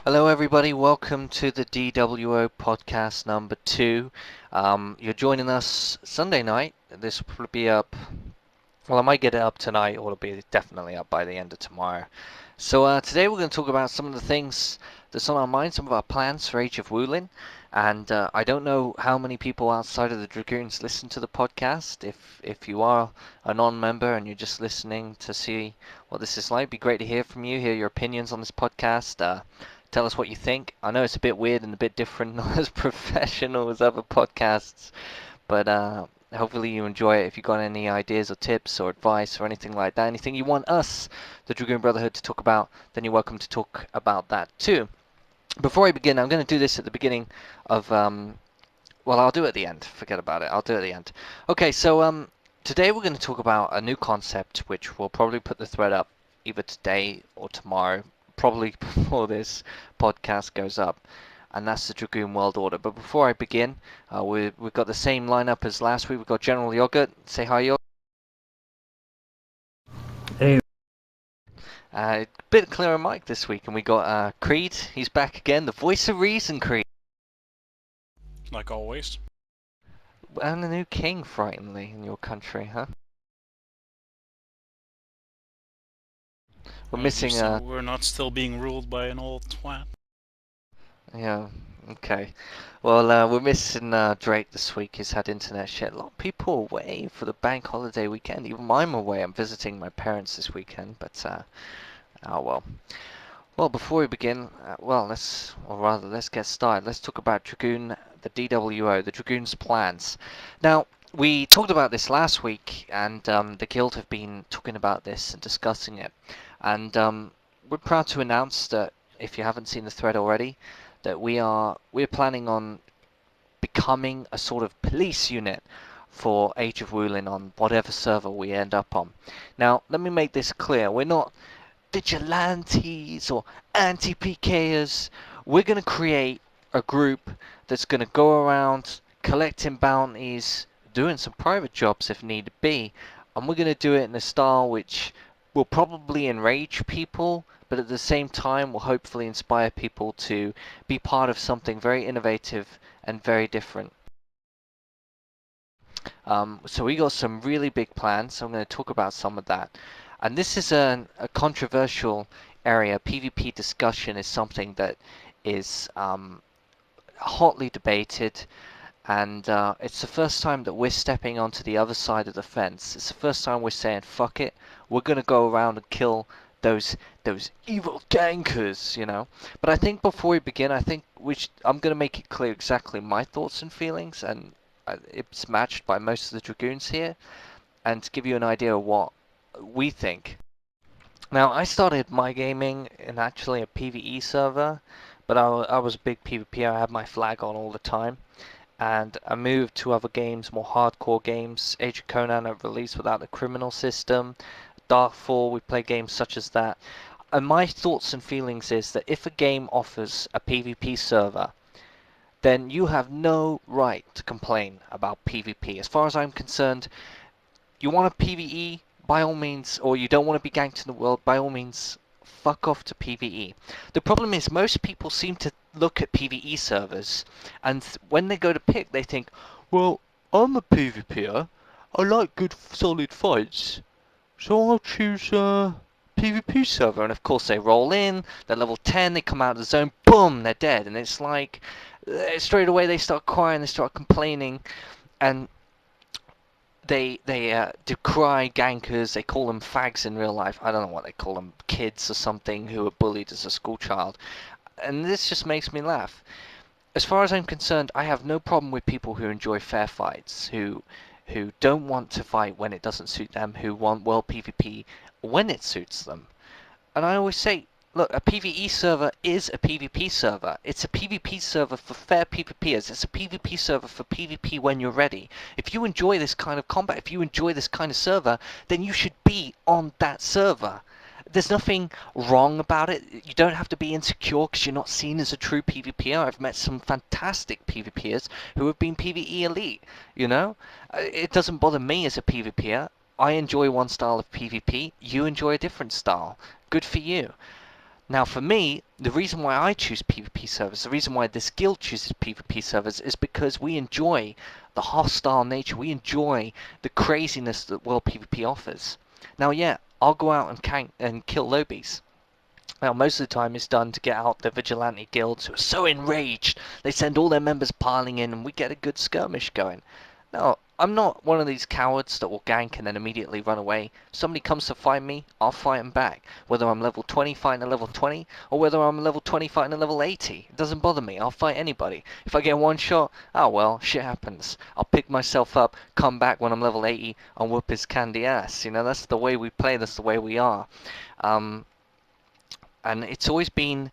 Hello, everybody. Welcome to the DWO Podcast number 2. You're joining us Sunday night. This will probably be up. Well, I might get it up tonight, or it'll be definitely up by the end of tomorrow. So today we're going to talk about some of the things that's on our mind, some of our plans for Age of Wulin. And I don't know how many people outside of the Dragoons listen to the podcast. If you are a non-member and you're just listening to see what this is like, it'd be great to hear from you, hear your opinions on this podcast. Tell us what you think. I know it's a bit weird and a bit different, not as professional as other podcasts, but hopefully you enjoy it. If you've got any ideas or tips or advice or anything like that, anything you want us, the Dragoon Brotherhood, to talk about, then you're welcome to talk about that too. Before I begin, I'm going to do this at the beginning of, well, I'll do it at the end. Forget about it. I'll do it at the end. Okay, so today we're going to talk about a new concept, which we'll probably put the thread up either today or tomorrow, probably before this podcast goes up, and that's the Dragoon World Order. But before I begin, we've got the same lineup as last week. We've got General Yogurt. Say hi, Yogurt. Hey, Bit clearer mic this week, and we got Creed. He's back again, the voice of reason, Creed. Like always. And a new king, frighteningly, in your country, huh? We're missing So we're not still being ruled by an old twat. yeah, okay. Well, we're missing Drake this week. He's had internet shit. A lot of people away for the bank holiday weekend. Even I'm away. I'm visiting my parents this weekend, but oh well. Well, before we begin, let's get started. Let's talk about Dragoon, the DWO, the Dragoon's plans. Now, we talked about this last week, and the guild have been talking about this and discussing it. And we're proud to announce that, if you haven't seen the thread already, that we're planning on becoming a sort of police unit for Age of Wulin on whatever server we end up on. Now, let me make this clear. We're not vigilantes or anti-PKers. We're going to create a group that's going to go around collecting bounties, doing some private jobs if need be, and we're going to do it in a style which will probably enrage people, but at the same time will hopefully inspire people to be part of something very innovative and very different. So we got some really big plans, so I'm going to talk about some of that. And this is a controversial area. PvP discussion is something that is hotly debated, and it's the first time that we're stepping onto the other side of the fence. It's the first time we're saying, fuck it, we're going to go around and kill those evil gankers, you know. But I think before we begin, I'm going to make it clear exactly my thoughts and feelings, and it's matched by most of the Dragoons here, and to give you an idea of what we think. Now, I started my gaming in actually a PvE server, but I was a big PvP. I had my flag on all the time, and I moved to other games, more hardcore games. Age of Conan I released without the criminal system. Darkfall, we play games such as that. And my thoughts and feelings is that if a game offers a PvP server, then you have no right to complain about PvP. As far as I'm concerned, you want a PvE, by all means, or you don't want to be ganked in the world, by all means, fuck off to PvE. The problem is most people seem to look at PvE servers, and when they go to pick, they think, well, I'm a PvPer, I like good solid fights, so I'll choose a PvP server. And of course they roll in, they're level 10, they come out of the zone, boom, they're dead. And it's like, straight away they start crying, they start complaining, and they decry gankers. They call them fags in real life. I don't know what they call them, kids or something who are bullied as a school child. And this just makes me laugh. As far as I'm concerned, I have no problem with people who enjoy fair fights, who don't want to fight when it doesn't suit them, who want world PvP when it suits them. And I always say, look, a PvE server is a PvP server. It's a PvP server for fair PvPers. It's a PvP server for PvP when you're ready. If you enjoy this kind of combat, if you enjoy this kind of server, then you should be on that server. There's nothing wrong about it. You don't have to be insecure because you're not seen as a true PvPer. I've met some fantastic PvPers who have been PvE elite, you know? It doesn't bother me as a PvPer. I enjoy one style of PvP. You enjoy a different style. Good for you. Now, for me, the reason why I choose PvP servers, the reason why this guild chooses PvP servers, is because we enjoy the hostile nature. We enjoy the craziness that World PvP offers. Now, yeah, I'll go out and kill lobbies. Now, most of the time it's done to get out the vigilante guilds who are so enraged they send all their members piling in and we get a good skirmish going. Now, I'm not one of these cowards that will gank and then immediately run away. If somebody comes to fight me, I'll fight them back. Whether I'm level 20 fighting a level 20, or whether I'm level 20 fighting a level 80. It doesn't bother me. I'll fight anybody. If I get one shot, oh well, shit happens. I'll pick myself up, come back when I'm level 80, and whoop his candy ass. You know, that's the way we play, that's the way we are. And it's always been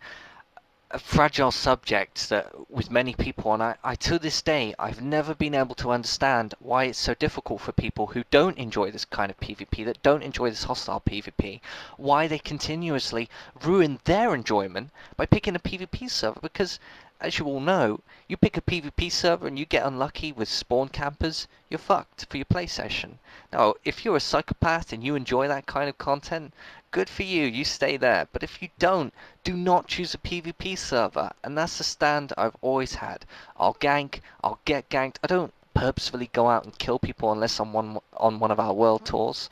a fragile subject that with many people, and I to this day I've never been able to understand why it's so difficult for people who don't enjoy this kind of PvP, that don't enjoy this hostile PvP, why they continuously ruin their enjoyment by picking a PvP server. Because as you all know, you pick a PvP server and you get unlucky with spawn campers, you're fucked for your play session. Now, if you're a psychopath and you enjoy that kind of content, good for you, you stay there. But if you don't, do not choose a PvP server. And that's the stand I've always had. I'll gank, I'll get ganked. I don't purposefully go out and kill people unless I'm on one of our world tours.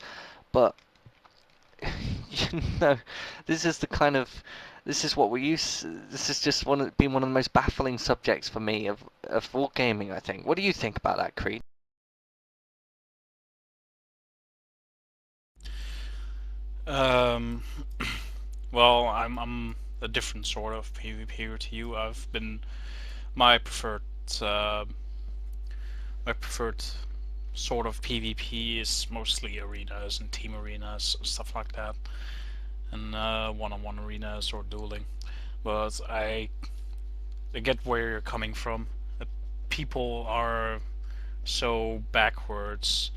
But, you know, this is the kind of... This is what we use. This has just been one of the most baffling subjects for me of wargaming, I think. What do you think about that, Creed? Um, well, I'm a different sort of PvPer to you. I've been my preferred uh, my preferred sort of PvP is mostly arenas and team arenas, stuff like that, and one-on-one arenas or dueling. But I get where you're coming from. People are so backwards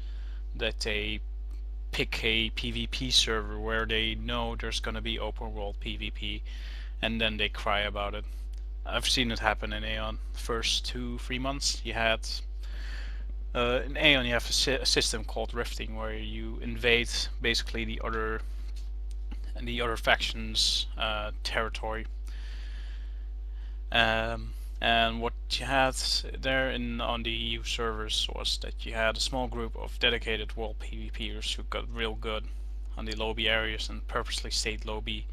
that they pick a PvP server where they know there's gonna be open world PvP, and then they cry about it. I've seen it happen in Aeon. First 2-3 months, you had in Aeon you have a system called rifting where you invade basically the other faction's territory. And what you had there on the EU servers was that you had a small group of dedicated world PvPers who got real good on the lobby areas and purposely stayed lobby,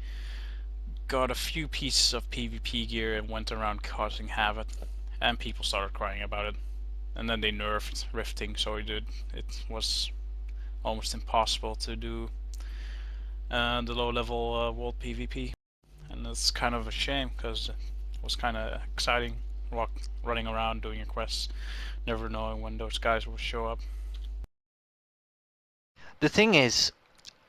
got a few pieces of PvP gear and went around causing havoc, and people started crying about it. And then they nerfed rifting, so it was almost impossible to do the low level world PvP. And it's kind of a shame because was kind of exciting, running around doing your quests, never knowing when those guys will show up. The thing is,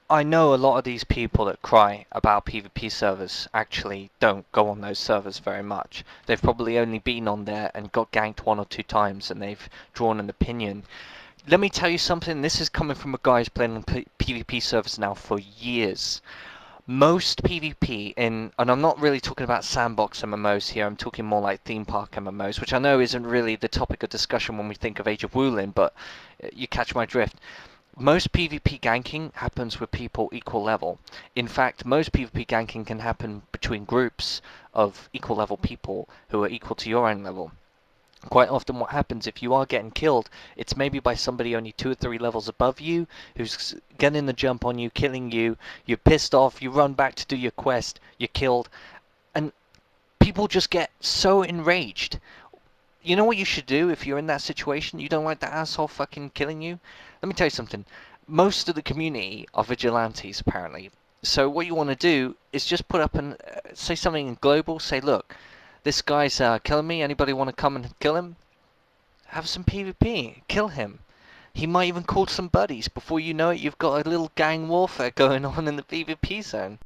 I know a lot of these people that cry about PvP servers actually don't go on those servers very much. They've probably only been on there and got ganked 1 or 2 times and they've drawn an opinion. Let me tell you something, this is coming from a guy who's playing on PvP servers now for years. Most PvP and I'm not really talking about sandbox MMOs here, I'm talking more like theme park MMOs, which I know isn't really the topic of discussion when we think of Age of Wulin, but you catch my drift. Most PvP ganking happens with people equal level. In fact, most PvP ganking can happen between groups of equal level people who are equal to your own level. Quite often what happens if you are getting killed, it's maybe by somebody only 2 or 3 levels above you, who's getting the jump on you, killing you, you're pissed off, you run back to do your quest, you're killed, and people just get so enraged. You know what you should do if you're in that situation? You don't like that asshole fucking killing you? Let me tell you something. Most of the community are vigilantes, apparently. So what you want to do is just put up and say something in global, say, look, this guy's killing me. Anybody want to come and kill him? Have some PvP. Kill him. He might even call some buddies. Before you know it, you've got a little gang warfare going on in the PvP zone.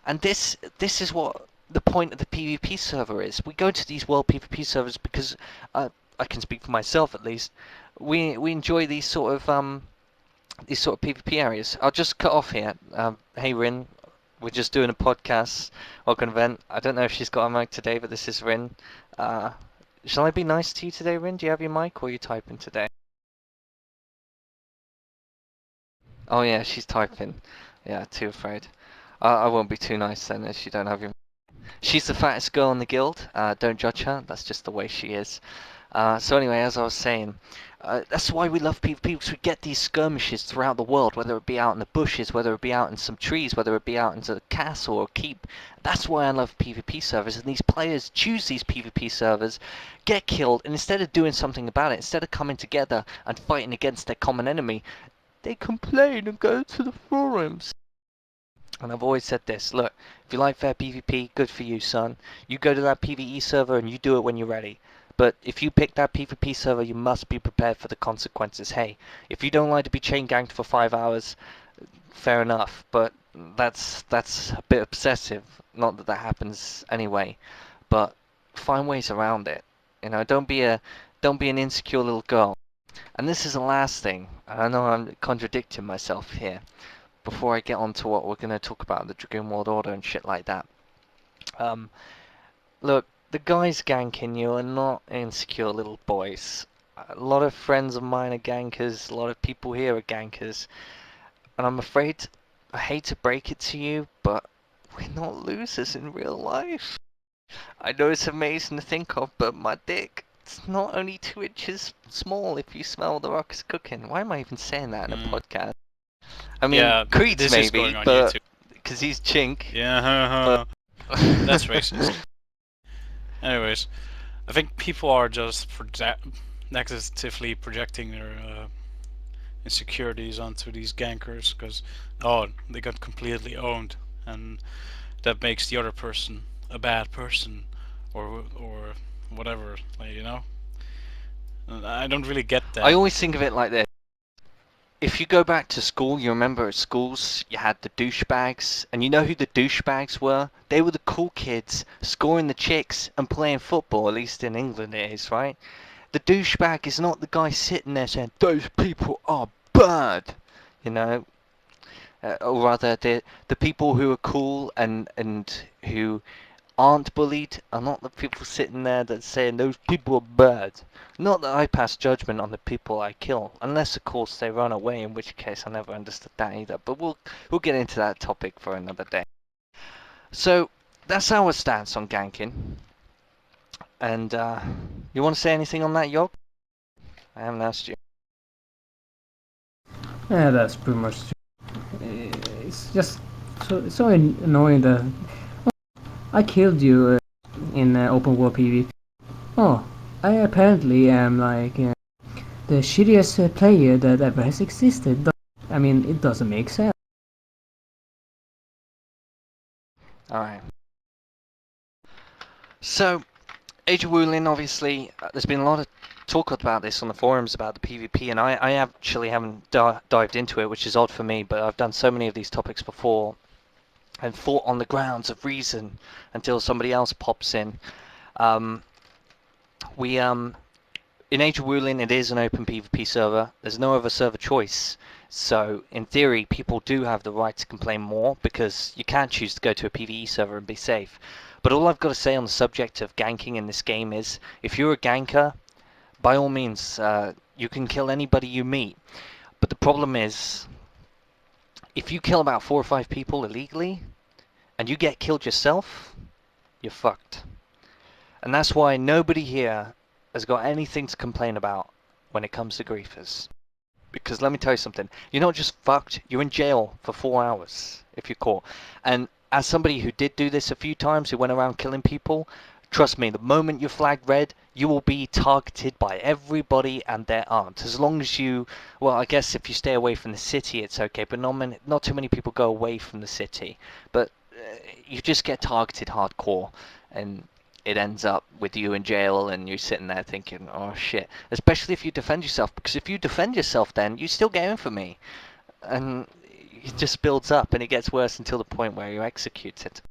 And this is what the point of the PvP server is. We go to these world PvP servers because I can speak for myself at least. We enjoy these sort of PvP areas. I'll just cut off here. Hey Rin, we're just doing a podcast. Welcome event. I don't know if she's got a mic today, but this is Rin. Shall I be nice to you today, Rin? Do you have your mic or are you typing today? Oh yeah, she's typing. Yeah, too afraid. I won't be too nice then, as you don't have your. She's the fattest girl in the guild. Don't judge her. That's just the way she is. So anyway, as I was saying, that's why we love PvP, because we get these skirmishes throughout the world, whether it be out in the bushes, whether it be out in some trees, whether it be out into a castle or keep. That's why I love PvP servers, and these players choose these PvP servers, get killed, and instead of doing something about it, instead of coming together and fighting against their common enemy, they complain and go to the forums. And I've always said this, look, if you like fair PvP, good for you, son. You go to that PvE server and you do it when you're ready. But if you pick that PvP server, you must be prepared for the consequences. Hey, if you don't like to be chain ganked for 5 hours, fair enough. But that's a bit obsessive. Not that that happens anyway. But find ways around it. You know, don't be an insecure little girl. And this is the last thing. I know I'm contradicting myself here. Before I get on to what we're going to talk about, the Dragoon World Order and shit like that. Look, the guys ganking you are not insecure little boys. A lot of friends of mine are gankers, a lot of people here are gankers. And I'm afraid, I hate to break it to you, but we're not losers in real life. I know it's amazing to think of, but my dick, it's not only 2 inches small if you smell the rock's cooking. Why am I even saying that in a podcast? I mean, Yeah, Creed's this is going maybe, on but YouTube. because he's chink. Yeah, But that's racist. Anyways, I think people are just negatively projecting their insecurities onto these gankers because, oh, they got completely owned, and that makes the other person a bad person, or whatever, like, you know. And I don't really get that. I always think of it like this. If you go back to school, you remember at schools you had the douchebags, and you know who the douchebags were? They were the cool kids scoring the chicks and playing football, at least in England it is, right? The douchebag is not the guy sitting there saying, those people are bad, you know? Or rather, the people who are cool and who aren't bullied are not the people sitting there that's saying those people are bad. Not that I pass judgment on the people I kill, unless of course they run away, in which case I never understood that either. But we'll get into that topic for another day. So that's our stance on ganking. And you want to say anything on that, Yog? I haven't asked you. Yeah, that's pretty much true. It's just so annoying that I killed you in open world PvP. Oh, I apparently am like the shittiest player that ever has existed. I mean, it doesn't make sense. Alright. So, Age of Wulin, obviously, there's been a lot of talk about this on the forums about the PvP, and I actually haven't dived into it, which is odd for me, but I've done so many of these topics before and fought on the grounds of reason until somebody else pops in. In Age of Wulin, it is an open PvP server. There's no other server choice. So, in theory, people do have the right to complain more because you can't choose to go to a PvE server and be safe. But all I've got to say on the subject of ganking in this game is, if you're a ganker, by all means, you can kill anybody you meet. But the problem is, if you kill about 4 or 5 people illegally, and you get killed yourself, you're fucked. And that's why nobody here has got anything to complain about when it comes to griefers. Because let me tell you something, you're not just fucked, you're in jail for 4 hours if you're caught. And as somebody who did do this a few times, who went around killing people, trust me, the moment you're flagged red, you will be targeted by everybody and their aunt. As long as you, well, I guess if you stay away from the city, it's okay, but not too many people go away from the city. But you just get targeted hardcore, and it ends up with you in jail, and you're sitting there thinking, oh shit. Especially if you defend yourself, because if you defend yourself, then you still get infamy, and it just builds up, and it gets worse until the point where you're executed.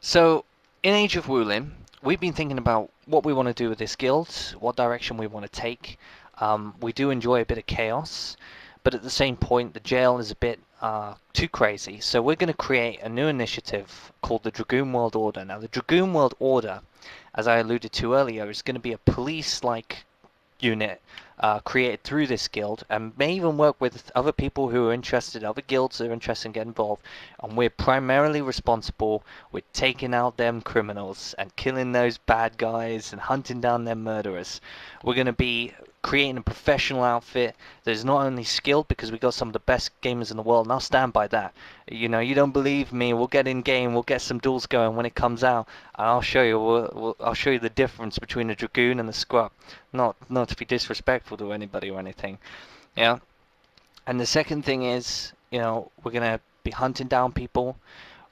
So, in Age of Wulin, we've been thinking about what we want to do with this guild, what direction we want to take. We do enjoy a bit of chaos, but at the same point, the jail is a bit too crazy. So we're going to create a new initiative called the Dragoon World Order. Now, the Dragoon World Order, as I alluded to earlier, is going to be a police-like unit created through this guild, and may even work with other people who are interested, other guilds that are interested in getting involved. And we're primarily responsible with taking out them criminals and killing those bad guys and hunting down them murderers. We're going to be creating a professional outfit that is not only skilled, because we got some of the best gamers in the world, and I'll stand by that. You know, you don't believe me, we'll get in game, we'll get some duels going when it comes out, and I'll show you. I'll show you the difference between a dragoon and a scrub. Not to be disrespectful to anybody or anything. Yeah. And the second thing is, you know, we're gonna be hunting down people.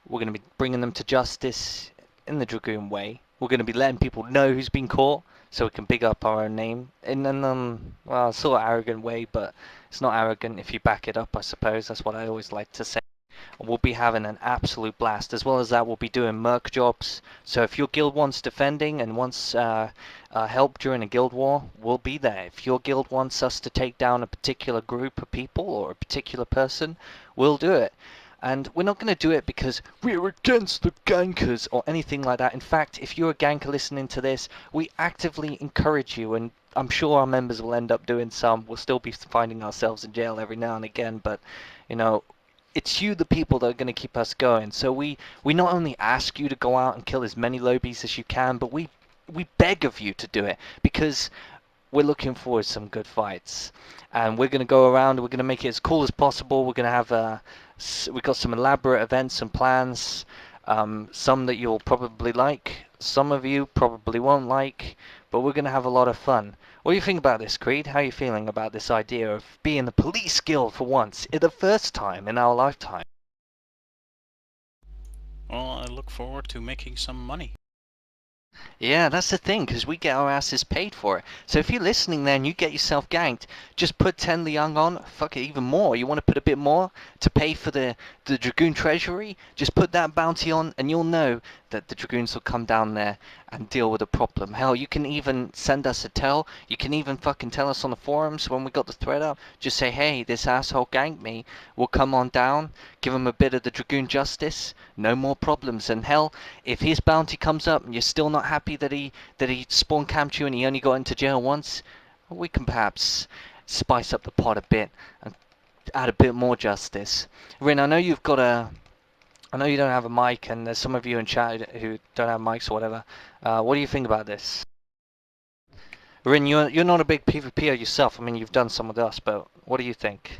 We're gonna be bringing them to justice in the dragoon way. We're gonna be letting people know who's been caught, so we can big up our own name in an well, sort of arrogant way, but it's not arrogant if you back it up, I suppose. That's what I always like to say. We'll be having an absolute blast. As well as that, we'll be doing merc jobs. So if your guild wants defending and wants help during a guild war, we'll be there. If your guild wants us to take down a particular group of people or a particular person, we'll do it. And we're not going to do it because we're against the gankers or anything like that. In fact, if you're a ganker listening to this, we actively encourage you, and I'm sure our members will end up doing some. We'll still be finding ourselves in jail every now and again, but, you know, it's you, the people, that are going to keep us going. So we not only ask you to go out and kill as many lobies as you can, but we beg of you to do it, because we're looking forward to some good fights. And we're going to go around, we're going to make it as cool as possible. We're going to have we've got some elaborate events and plans, some that you'll probably like, some of you probably won't like, but we're going to have a lot of fun. What do you think about this, Creed? How are you feeling about this idea of being the police guild for once, the first time in our lifetime? Well, I look forward to making some money. Yeah, that's the thing, because we get our asses paid for it. So if you're listening there and you get yourself ganked, just put 10 liang on, fuck it, even more. You want to put a bit more to pay for the Dragoon treasury? Just put that bounty on, and you'll know that the Dragoons will come down there and deal with the problem. Hell, you can even send us a tell. You can even fucking tell us on the forums when we got the thread up. Just say, hey, this asshole ganked me. We'll come on down, give him a bit of the Dragoon justice. No more problems. And hell, if his bounty comes up and you're still not happy that he spawn camped you and he only got into jail once, we can perhaps spice up the pot a bit and add a bit more justice. Rin, I know you don't have a mic, and there's some of you in chat who don't have mics or whatever. What do you think about this? Rin, you're not a big PvPer yourself. I mean, you've done some with us, but what do you think?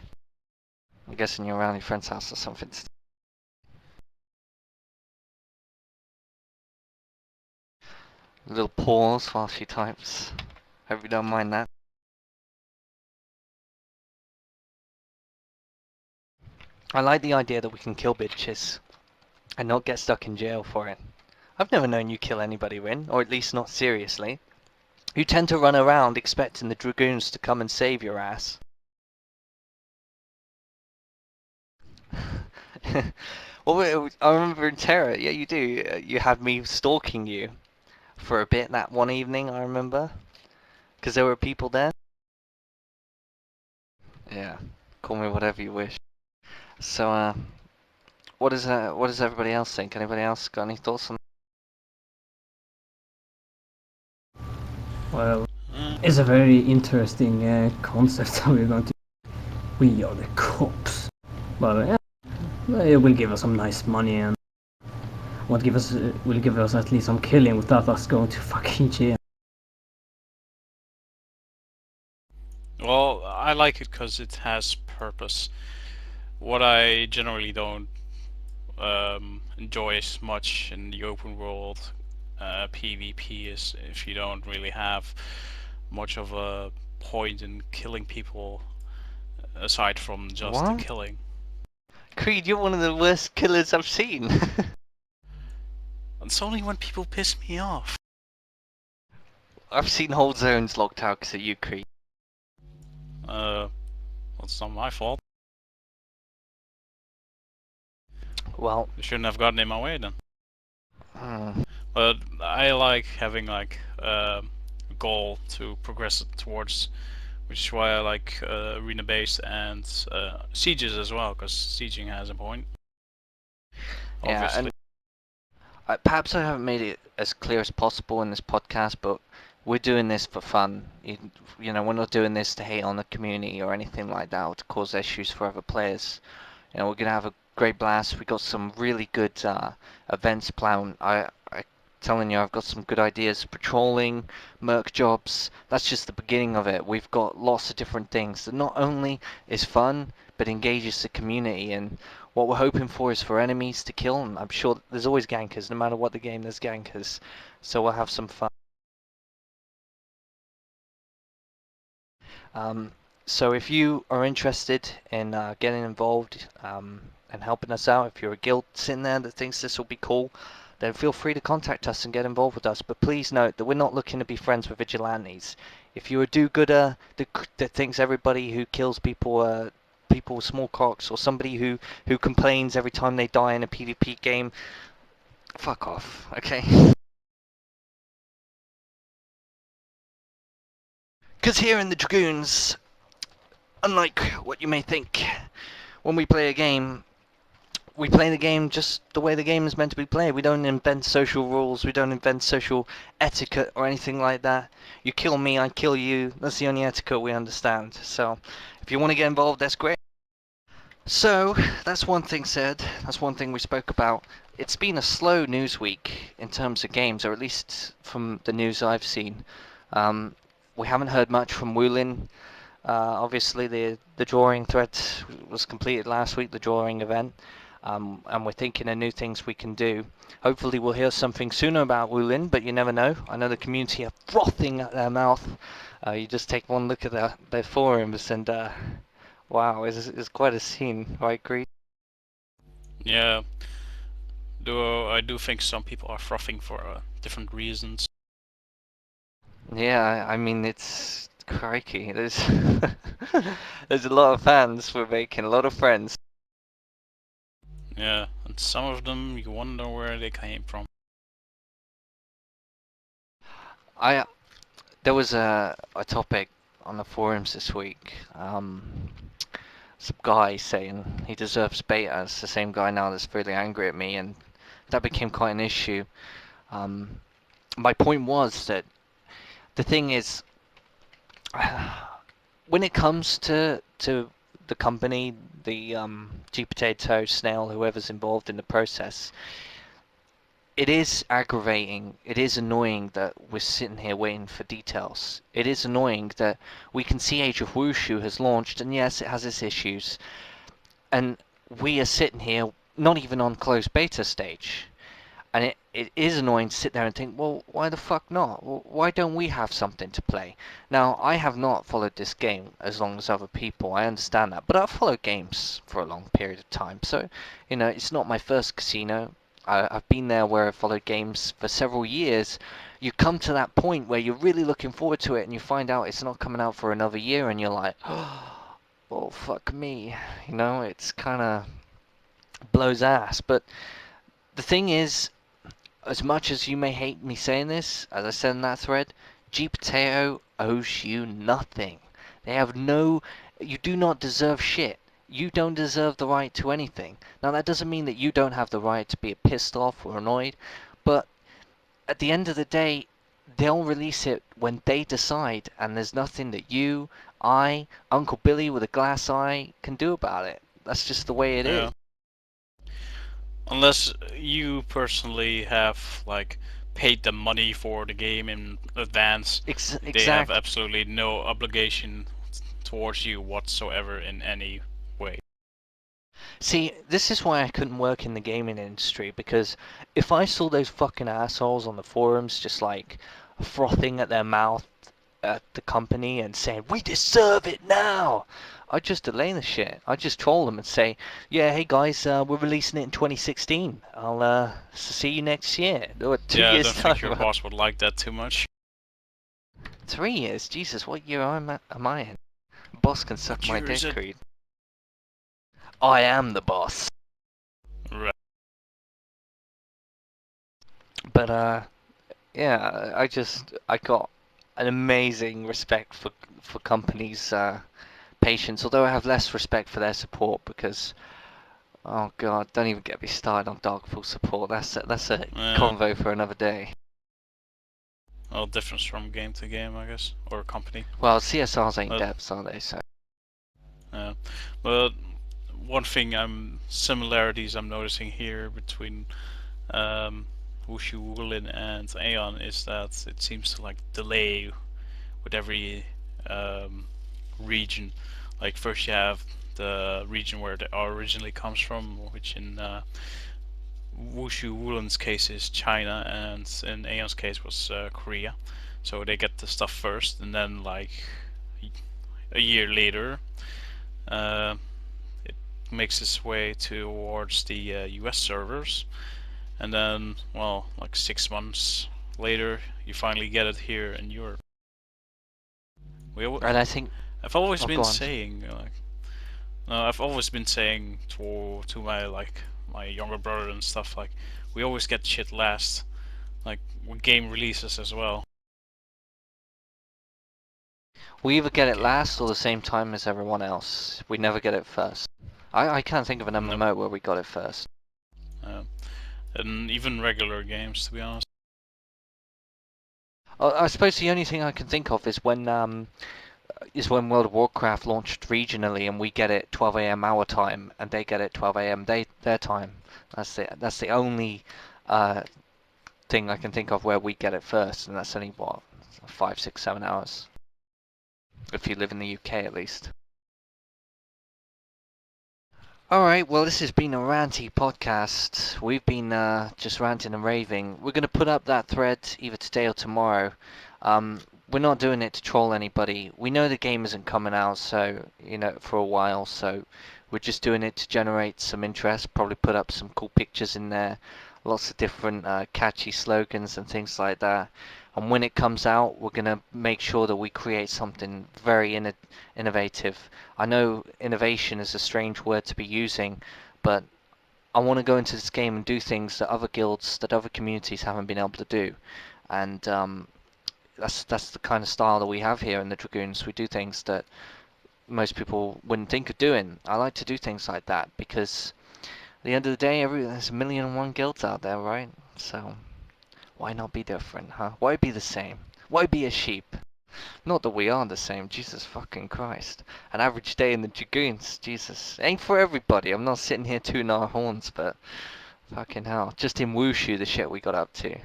I'm guessing you're around your friend's house or something. A little pause while she types. Hope you don't mind that. I like the idea that we can kill bitches and not get stuck in jail for it. I've never known you kill anybody, Rin, or at least not seriously. You tend to run around expecting the Dragoons to come and save your ass. Well, I remember in Terra, yeah, you do. You had me stalking you for a bit that one evening, I remember. Because there were people there. Yeah, call me whatever you wish. So, what does everybody else think? Anybody else got any thoughts on that? Well, it's a very interesting concept how we're going to. We are the cops. Well, yeah, it will give us some nice money and will give us at least some killing without us going to fucking jail. Well, I like it because it has purpose. What I generally don't enjoy as much in the open world PvP is if you don't really have much of a point in killing people aside from just the killing. Creed, you're one of the worst killers I've seen. It's only when people piss me off. I've seen whole zones locked out because of you, Creed. Well, it's not my fault. Well, You shouldn't have gotten in my way then. But I like having like a goal to progress towards, which is why I like arena based and sieges as well, because sieging has a point. Yeah, and perhaps I haven't made it as clear as possible in this podcast, but we're doing this for fun. We're not doing this to hate on the community or anything like that, or to cause issues for other players. We're gonna have a great blast. We got some really good events planned. I telling you, I've got some good ideas. Patrolling, merc jobs. That's just the beginning of it. We've got lots of different things that not only is fun, but engages the community. And what we're hoping for is for enemies to kill. And I'm sure there's always gankers. No matter what the game, there's gankers. So we'll have some fun. So if you are interested in getting involved and helping us out, if you're a guild sitting there that thinks this will be cool, then feel free to contact us and get involved with us. But please note that we're not looking to be friends with vigilantes. If you're a do-gooder that thinks everybody who kills people people with small cocks, or somebody who complains every time they die in a PvP game, fuck off, okay? Because here in the Dragoons, unlike what you may think, when we play a game, we play the game just the way the game is meant to be played. We don't invent social rules, we don't invent social etiquette or anything like that. You kill me, I kill you. That's the only etiquette we understand. So, if you want to get involved, that's great. So, that's one thing said. That's one thing we spoke about. It's been a slow news week in terms of games, or at least from the news I've seen. We haven't heard much from Wulin. Obviously, the drawing thread was completed last week, the drawing event, and we're thinking of new things we can do. Hopefully, we'll hear something sooner about Wulin, but you never know. I know the community are frothing at their mouth. You just take one look at their forums, and wow, it's quite a scene, right, Greed? Yeah, though I do think some people are frothing for different reasons. Yeah, I mean, it's crikey. There's there's a lot of fans we're making, a lot of friends. Yeah, and some of them you wonder where they came from. There was a topic on the forums this week. Some guy saying he deserves beta. It's the same guy now that's really angry at me, and that became quite an issue. My point was that the thing is, when it comes to the company, the G Potato, Snail, whoever's involved in the process, it is aggravating, it is annoying that we're sitting here waiting for details. It is annoying that we can see Age of Wushu has launched, and yes, it has its issues, and we are sitting here not even on closed beta stage. And it is annoying to sit there and think, well, why the fuck not? Well, why don't we have something to play? Now, I have not followed this game as long as other people, I understand that, but I've followed games for a long period of time, so, it's not my first casino. I've been there where I've followed games for several years. You come to that point where you're really looking forward to it, and you find out it's not coming out for another year, and you're like, oh, well, fuck me. It's kind of blows ass. But the thing is, as much as you may hate me saying this, as I said in that thread, G Potato owes you nothing. They have no... You do not deserve shit. You don't deserve the right to anything. Now, that doesn't mean that you don't have the right to be pissed off or annoyed, but at the end of the day, they'll release it when they decide, and there's nothing that you, I, Uncle Billy with a glass eye can do about it. That's just the way it is. Unless you personally have paid the money for the game in advance, Exactly. they have absolutely no obligation towards you whatsoever in any way. See, this is why I couldn't work in the gaming industry, because if I saw those fucking assholes on the forums just frothing at their mouth at the company and saying, we deserve it now, I'd just delay the shit. I'd just troll them and say, yeah, hey guys, we're releasing it in 2016. I'll see you next year. Or 2 years I don't think your time. boss would like that too much. 3 years? Jesus, what year am I in? Boss can suck my dick, Creed. I am the boss. Right. But yeah, I got an amazing respect for companies' patience. Although I have less respect for their support because, oh god, don't even get me started on Darkfall support. That's a convo for another day. Well, difference from game to game, I guess, or company. Well, CSRs ain't But devs, are they? So but one thing similarities I'm noticing here between Wushu Wulin and Aeon is that it seems to like delay with every region. Like first you have the region where it originally comes from, which in Wushu Wulin's case is China, and in Aeon's case was Korea. So they get the stuff first, and then like a year later, uh, it makes its way towards the US servers, and then, well, like 6 months later, you finally get it here in Europe. and I think I've always oh, been go on. saying, like, I've always been saying to my like my younger brother and stuff, like, we always get shit last, like with game releases as well. We either get it Okay. last or the same time as everyone else. We never get it first. I can't think of an Nope. MMO where we got it first. And even regular games, to be honest. I suppose the only thing I can think of is when World of Warcraft launched regionally and we get it 12 a.m. our time and they get it 12 a.m. their time. That's the only thing I can think of where we get it first, and that's only what 5, 6, 7 hours. If you live in the UK at least. Alright, well this has been a ranty podcast. We've been just ranting and raving. We're going to put up that thread either today or tomorrow. We're not doing it to troll anybody. We know the game isn't coming out for a while, so we're just doing it to generate some interest, probably put up some cool pictures in there, lots of different catchy slogans and things like that. And when it comes out, we're going to make sure that we create something very innovative. I know innovation is a strange word to be using, but I want to go into this game and do things that other guilds, that other communities haven't been able to do. And that's the kind of style that we have here in the Dragoons. We do things that most people wouldn't think of doing. I like to do things like that because at the end of the day, there's 1,000,001 guilds out there, right? So why not be different, huh? Why be the same? Why be a sheep? Not that we are the same, Jesus fucking Christ. An average day in the Dragoons, Jesus. Ain't for everybody. I'm not sitting here tooting our horns, but fucking hell. Just in Wushu, the shit we got up to.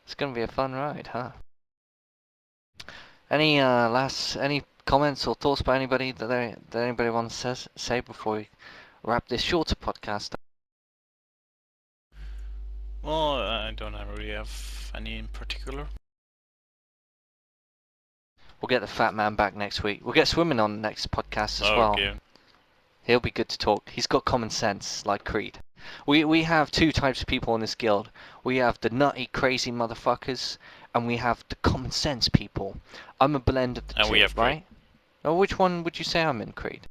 It's gonna be a fun ride, huh? Any any comments or thoughts by anybody that anybody wants to say before we wrap this shorter podcast up? Well, I don't really have any in particular. We'll get the fat man back next week. We'll get Swimming on next podcast as well. Okay. He'll be good to talk. He's got common sense, like Creed. We have two types of people in this guild. We have the nutty, crazy motherfuckers, and we have the common sense people. I'm a blend of the And two, we have Creed. right? Well, which one would you say I'm in, Creed?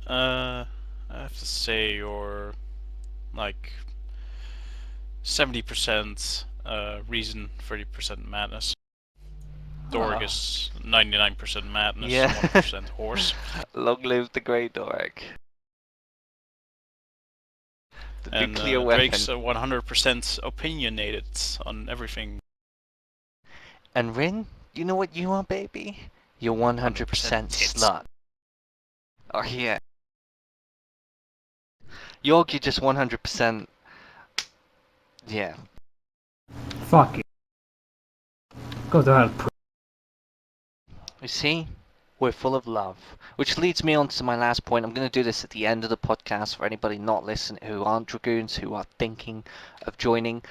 I have to say you're like 70% reason, 30% madness. Dorg is 99% madness, Yeah. 1% horse. Long live the great Doric. The And nuclear weapon. Drake's 100% opinionated on everything. And Rin, you know what you are, baby? You're 100% 100% tits. slut. Oh, yeah. You're just 100%... Yeah. Fuck it. Go to hell. You see? We're full of love. Which leads me on to my last point. I'm going to do this at the end of the podcast for anybody not listening, who aren't Dragoons, who are thinking of joining.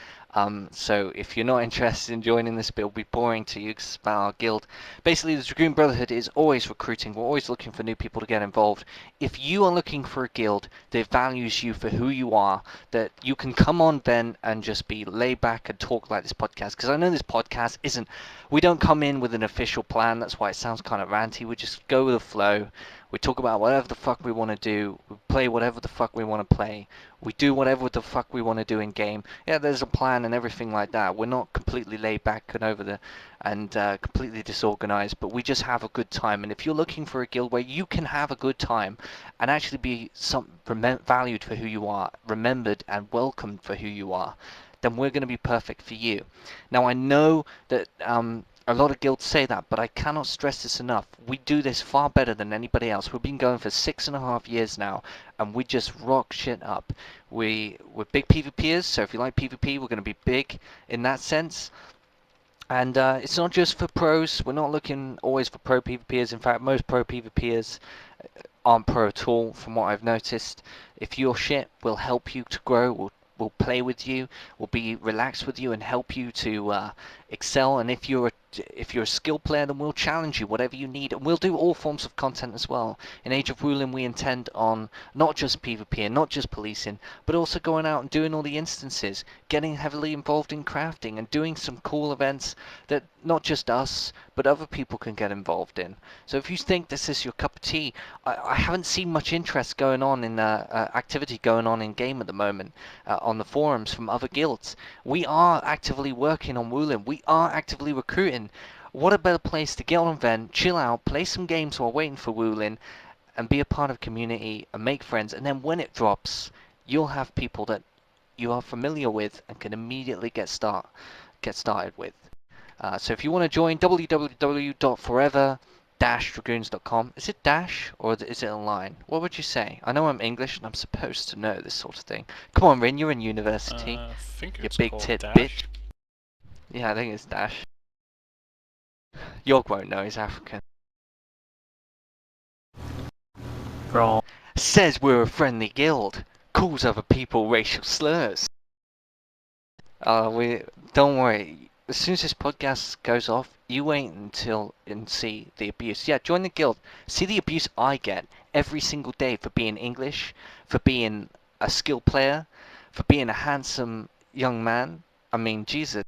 So if you're not interested in joining this, it'll be boring to you because it's about our guild. Basically, the Dragoon Brotherhood is always recruiting. We're always looking for new people to get involved. If you are looking for a guild that values you for who you are, that you can come on then and just be laid back and talk like this podcast. Because I know this podcast isn't... We don't come in with an official plan. That's why it sounds kind of ranty. We just go with the flow. We talk about whatever the fuck we want to do. We play whatever the fuck we want to play. We do whatever the fuck we want to do in game. Yeah, there's a plan and everything like that. We're not completely laid back and completely disorganized, but we just have a good time. And if you're looking for a guild where you can have a good time and actually be valued for who you are, remembered and welcomed for who you are, then we're going to be perfect for you. Now, I know that a lot of guilds say that, but I cannot stress this enough. We do this far better than anybody else. We've been going for 6.5 years now, and we just rock shit up. We're big PvPers, so if you like PvP, we're going to be big in that sense. And it's not just for pros. We're not looking always for pro PvPers. In fact, most pro PvPers aren't pro at all, from what I've noticed. If you're shit, we'll help you to grow. We'll play with you. We'll be relaxed with you and help you to excel. And if you're a skill player, then we'll challenge you, whatever you need, and we'll do all forms of content as well. In Age of Wulin, we intend on not just PvP and not just policing, but also going out and doing all the instances, getting heavily involved in crafting, and doing some cool events that not just us, but other people can get involved in. So if you think this is your cup of tea, I haven't seen much interest going on in activity going on in game at the moment on the forums from other guilds. We are actively working on Wulin. We are actively recruiting. What a better place to get on Vent, chill out, play some games while waiting for Wulin, and be a part of community and make friends. And then when it drops, you'll have people that you are familiar with and can immediately get started with. So if you want to join, www.forever-dragoons.com. Is it dash or is it a line? What would you say? I know I'm English and I'm supposed to know this sort of thing. Come on, Rin, you're in university. I think You it's big called tit dash. bitch. Yeah, I think it's dash. York won't know, he's African. Wrong. Says we're a friendly guild. Calls other people racial slurs. Don't worry. As soon as this podcast goes off, you wait until and see the abuse. Yeah, join the guild. See the abuse I get every single day for being English, for being a skilled player, for being a handsome young man. I mean, Jesus.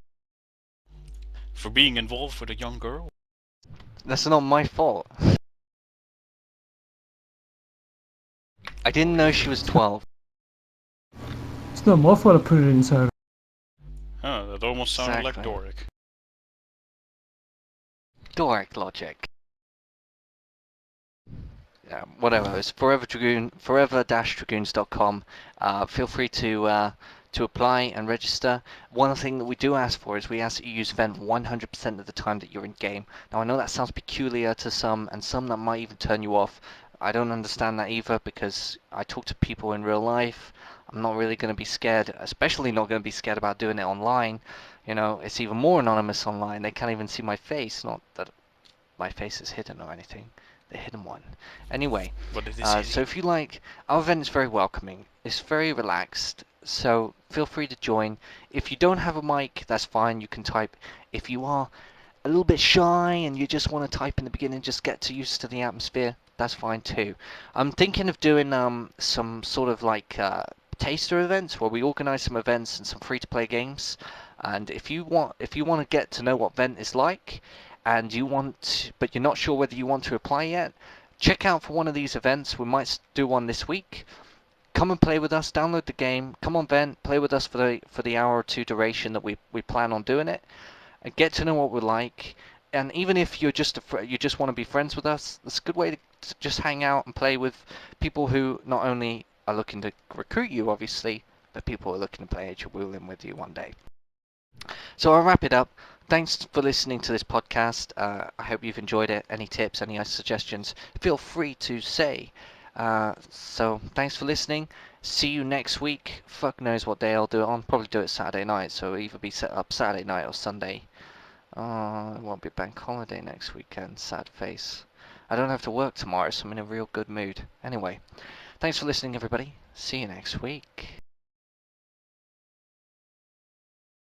For being involved with a young girl. That's not my fault. I didn't know she was 12. It's not my fault I put it inside. Huh, that almost sounded like Exactly. Doric. Doric logic. Yeah, whatever. It's forever-dragoons.com. Feel free to apply and register. One thing that we do ask for is we ask that you use Vent 100% of the time that you're in game. Now I know that sounds peculiar to some, and some that might even turn you off. I don't understand that either, because I talk to people in real life. I'm not really going to be scared, especially not going to be scared about doing it online. You know, it's even more anonymous online. They can't even see my face. Not that my face is hidden or anything. The hidden one. Anyway, But it is so if you like, our event is very welcoming. It's very relaxed. So feel free to join. If you don't have a mic, that's fine. You can type. If you are a little bit shy and you just want to type in the beginning, just get used to the atmosphere, that's fine too. I'm thinking of doing some sort of like taster events where we organize some events and some free-to-play games. And if you want to get to know what Vent is like, and but you're not sure whether you want to apply yet, check out for one of these events. We might do one this week. Come and play with us. Download the game. Come on, Vent. Play with us for the hour or two duration that we plan on doing it, and get to know what we're like. And even if you're just you just want to be friends with us, it's a good way to just hang out and play with people who not only are looking to recruit you, obviously, but people who are looking to play Age of Wulin with you one day. So I'll wrap it up. Thanks for listening to this podcast. I hope you've enjoyed it. Any tips, any suggestions, feel free to say. So thanks for listening. See you next week. Fuck knows what day I'll do it on. Probably do it Saturday night, so it'll either be set up Saturday night or Sunday. It won't be bank holiday next weekend. Sad face. I don't have to work tomorrow, so I'm in a real good mood. Anyway, thanks for listening, everybody. See you next week.